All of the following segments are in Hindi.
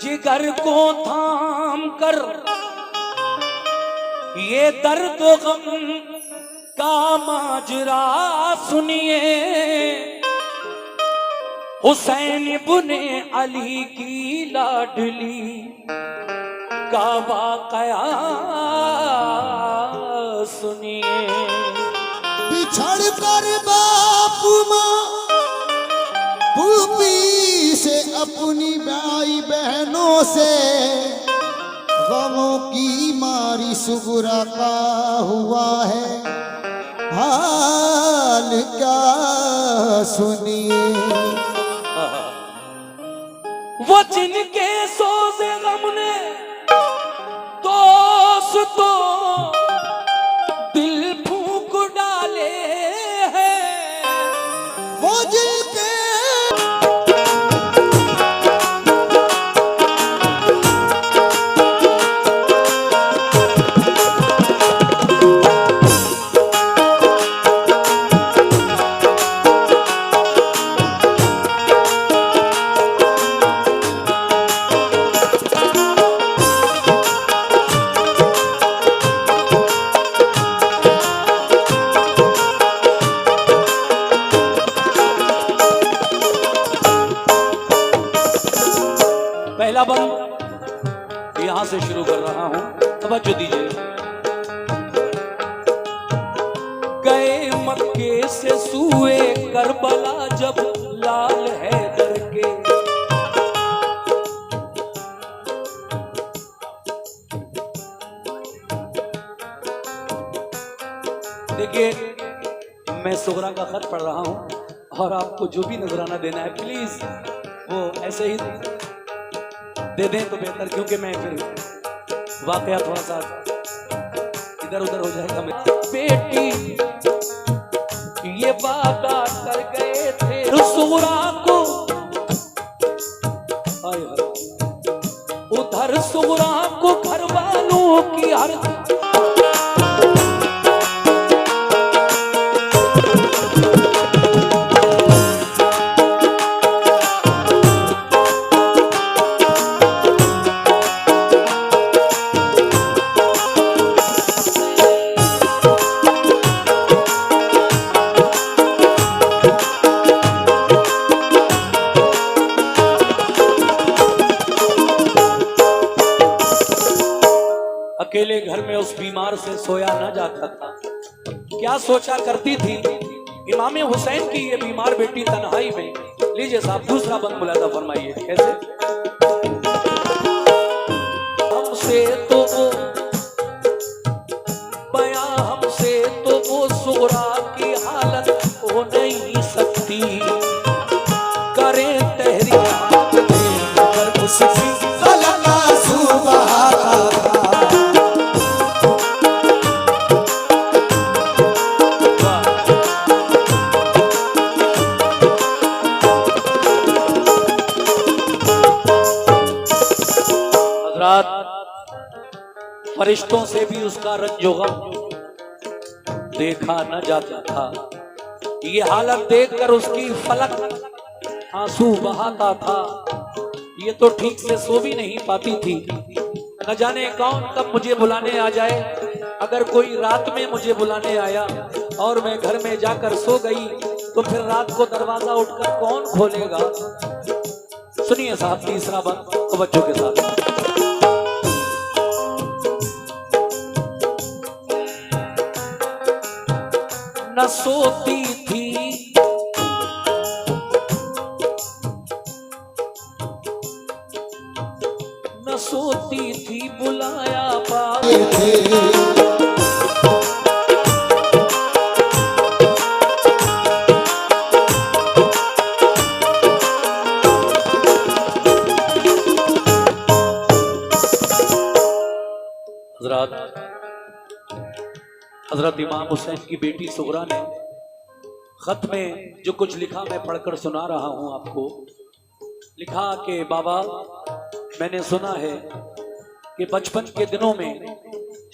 जिगर को थाम कर ये दर्द गम का माजरा सुनिए। हुसैन इब्ने अली की लाडली का वाकया सुनिए। बिछड़ कर बाप माँ भूपी से अपनी भाई बहनों से गमों की मारी सुगरा का हुआ है हाल क्या सुनिए। वो जिनके सोज़े गम ने दोस्तों दिल फूंक डाले हैं। वो जिनके पहला बंद यहां से शुरू कर रहा हूं, तवज्जो दीजिए। गए मक्के से सूए करबला जब लाल हैदर के। देखिए मैं सुगरा का खत पढ़ रहा हूं और आपको जो भी नजराना देना है प्लीज वो ऐसे ही दे दें तो बेहतर, क्योंकि मैं फिर वाकया थोड़ा सा इधर उधर हो जाएगा। मैं बेटी ये वादा कर गए थे सुगरा को, उधर सुगरा को घर वालों की हर अकेले घर में उस बीमार से सोया न जाता था। क्या सोचा करती थी इमाम हुसैन की ये बीमार बेटी तन्हाई में। लीजिए साहब दूसरा बंद मुलादा फरमाइए कैसे। हमसे तो वो बयां हमसे तो वो सुगरा की हालत हो नहीं सकती। करें तहरीर मगर उसकी फरिश्तों से भी उसका रंजो गम देखा न जाता था। ये हालत देखकर उसकी फलक आंसू बहाता था। ये तो ठीक से सो भी नहीं पाती थी। न जाने कौन कब मुझे बुलाने आ जाए। अगर कोई रात में मुझे बुलाने आया और मैं घर में जाकर सो गई तो फिर रात को दरवाजा उठकर कौन खोलेगा। सुनिए साहब तीसरा बंद तवज्जो के साथ। न सोती थी न सोती थी बुलाया पाए थे। हजरत इमाम हुसैन की बेटी सुगरा ने खत में जो कुछ लिखा मैं पढ़कर सुना रहा हूं आपको। लिखा कि बाबा मैंने सुना है कि बचपन के दिनों में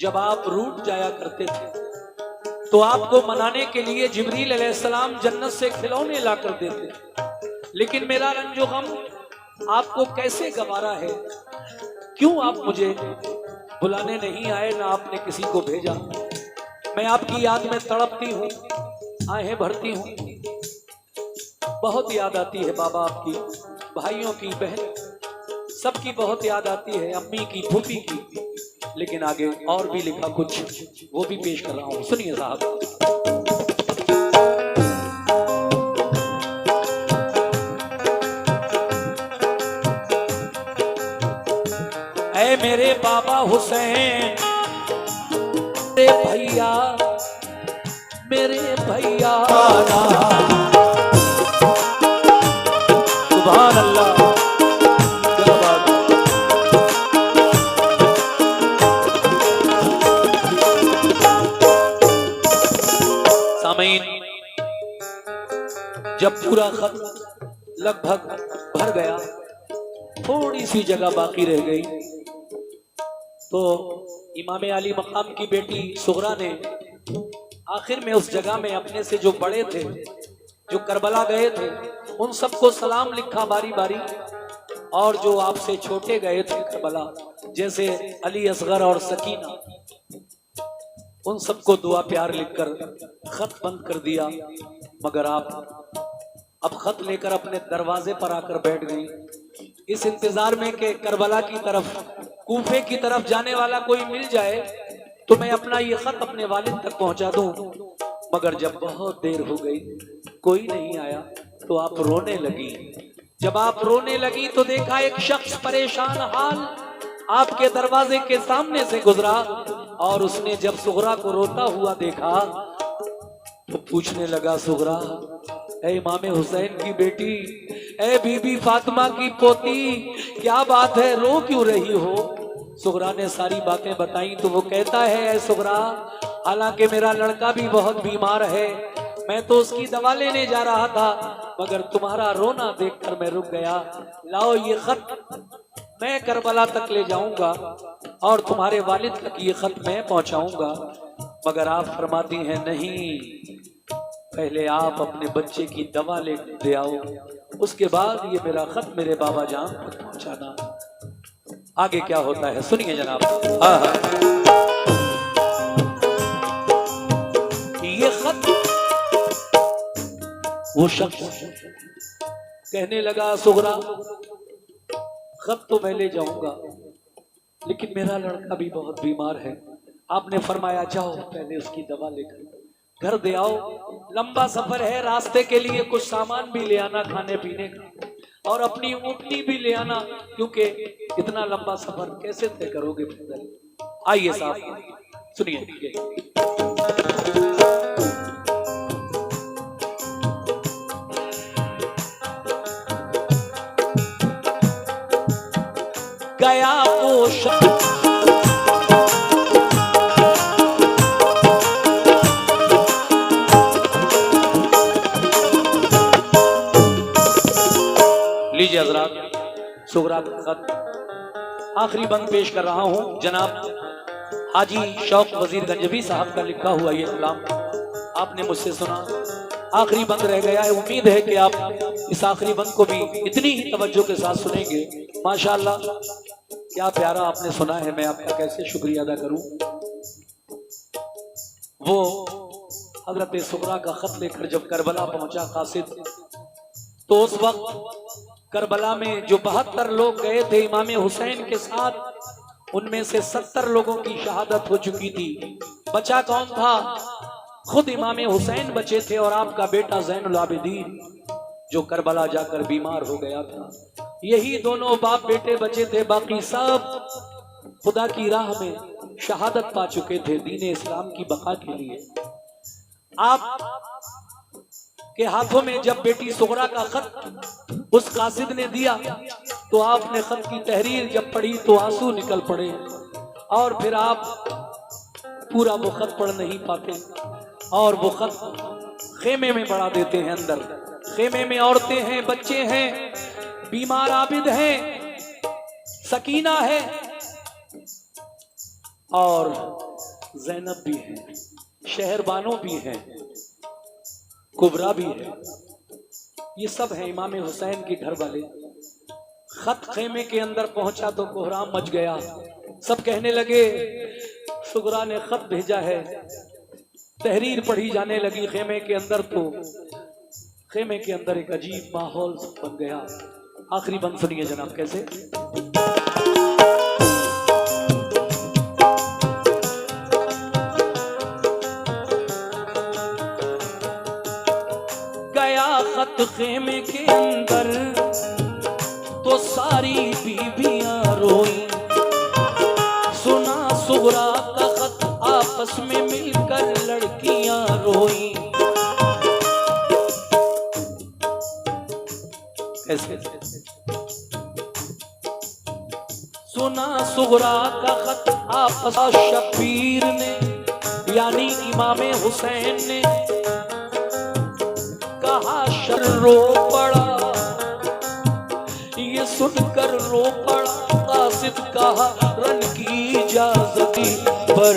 जब आप रूठ जाया करते थे तो आपको मनाने के लिए जिब्रील अलैहिस्सलाम जन्नत से खिलौने ला कर देते, लेकिन मेरा रंजो गम आपको कैसे गवारा है क्यों आप मुझे बुलाने नहीं आए, ना आपने किसी को भेजा। मैं आपकी याद में तड़पती हूँ, आहें भरती हूँ, बहुत याद आती है बाबा आपकी, भाइयों की, बहन सबकी बहुत याद आती है, अम्मी की, फूफी की। लेकिन आगे और भी लिखा कुछ, वो भी पेश कर रहा हूँ, सुनिए साहब। ऐ मेरे बाबा हुसैन, मेरे भैया, मेरे भैया, सुभान अल्लाह, क्या बात है। सामीन, जब पूरा खत लगभग भर गया, थोड़ी सी जगह बाकी रह गई, तो इमाम अली मकाम की बेटी सुगरा ने आखिर में उस जगह में अपने से जो बड़े थे, जो करबला गए थे, उन सबको सलाम लिखा बारी बारी, और जो आपसे छोटे गए थे करबला, जैसे अली असगर और सकीना, उन सबको दुआ प्यार लिखकर खत बंद कर दिया। मगर आप अब खत लेकर अपने दरवाजे पर आकर बैठ गई, इस इंतजार में कि करबला की तरफ, कूफे की तरफ जाने वाला कोई मिल जाए तो मैं अपना ये खत अपने वालिद तक पहुंचा दूं। मगर जब बहुत देर हो गई, कोई नहीं आया, तो आप रोने लगी। जब आप रोने लगी तो देखा एक शख्स परेशान हाल आपके दरवाजे के सामने से गुजरा, और उसने जब सुगरा को रोता हुआ देखा तो पूछने लगा, सुगरा, ऐ इमाम हुसैन की बेटी, ऐ बीबी फातिमा की पोती, क्या बात है, रो क्यों रही हो। सुगरा ने सारी बातें बताई तो वो कहता है, ऐ सुगरा, हालांकि मेरा लड़का भी बहुत बीमार है, मैं तो उसकी दवा लेने जा रहा था, मगर तुम्हारा रोना देखकर मैं रुक गया। लाओ ये खत मैं करबला तक ले जाऊंगा और तुम्हारे वालिद तक ये खत मैं पहुंचाऊंगा। मगर आप फरमाती हैं, नहीं, पहले आप अपने बच्चे की दवा ले दे आओ, उसके बाद ये मेरा खत मेरे बाबा जान तक पहुंचाना। आगे क्या होता है सुनिए जनाब। ये खत, वो शख्स कहने लगा, सुगरा, खत तो मैं ले जाऊंगा, लेकिन मेरा लड़का भी बहुत बीमार है। आपने फरमाया, जाओ पहले उसकी दवा लेकर घर दे आओ, लंबा सफर है, रास्ते के लिए कुछ सामान भी ले आना खाने पीने का, और अपनी ऊँटनी भी ले आना, क्योंकि इतना लंबा सफर कैसे तय करोगे पैदल। आइए साहब सुनिए। गया वो शख्स, लीजिए हजरात, सुगरा का खत आखिरी बंद पेश कर रहा हूं। जनाब हाजी शौक वजीर गंजवी साहब का लिखा हुआ ये कलाम आपने मुझसे सुना, आखिरी बंद रह गया है। उम्मीद है कि आप इस आखिरी बंद को भी इतनी ही तवज्जो के साथ सुनेंगे। माशाअल्लाह, क्या प्यारा आपने सुना है, मैं आपका कैसे शुक्रिया अदा करूं। वो हजरत सुगरा का खत लेकर जब करबला पहुंचा कासिद, तो उस वक्त करबला में जो 72 लोग गए थे इमाम हुसैन के साथ, उनमें से 70 लोगों की शहादत हो चुकी थी। बचा कौन था? खुद इमाम हुसैन बचे थे और आपका बेटा ज़ैनुल आबिदीन, जो करबला जाकर बीमार हो गया था। यही दोनों बाप बेटे बचे थे, बाकी सब खुदा की राह में शहादत पा चुके थे दीन इस्लाम की बका के लिए। आप के हाथों में जब बेटी सुगरा का खत उस कासिद ने दिया, तो आपने खत की तहरीर जब पढ़ी तो आंसू निकल पड़े, और फिर आप पूरा वो खत पढ़ नहीं पाते, और वो खत खेमे में बढ़ा देते हैं। अंदर खेमे में औरतें हैं, बच्चे हैं, बीमार आबिद हैं, सकीना है और ज़ैनब भी है, शहरबानो भी है, कुबरा भी है। ये सब है इमाम हुसैन के घर वाले। खत खेमे के अंदर पहुंचा तो कोहराम मच गया। सब कहने लगे सुगरा ने खत भेजा है। तहरीर पढ़ी जाने लगी खेमे के अंदर, तो खेमे के अंदर एक अजीब माहौल बन गया। आखिरी बंद सुनिए जनाब कैसे। गया खत खेमे के अंदर तो सारी बीबियां रोई। सुना सुगरा का खत आपस में मिलकर लड़कियां रोई। ऐसे सुना सुगरा का खत आपस शबीर ने यानी इमामे हुसैन ने कहा शर रो पड़ा। ये सुनकर रो पड़ा। कासिद कहा रन की इजाजती पर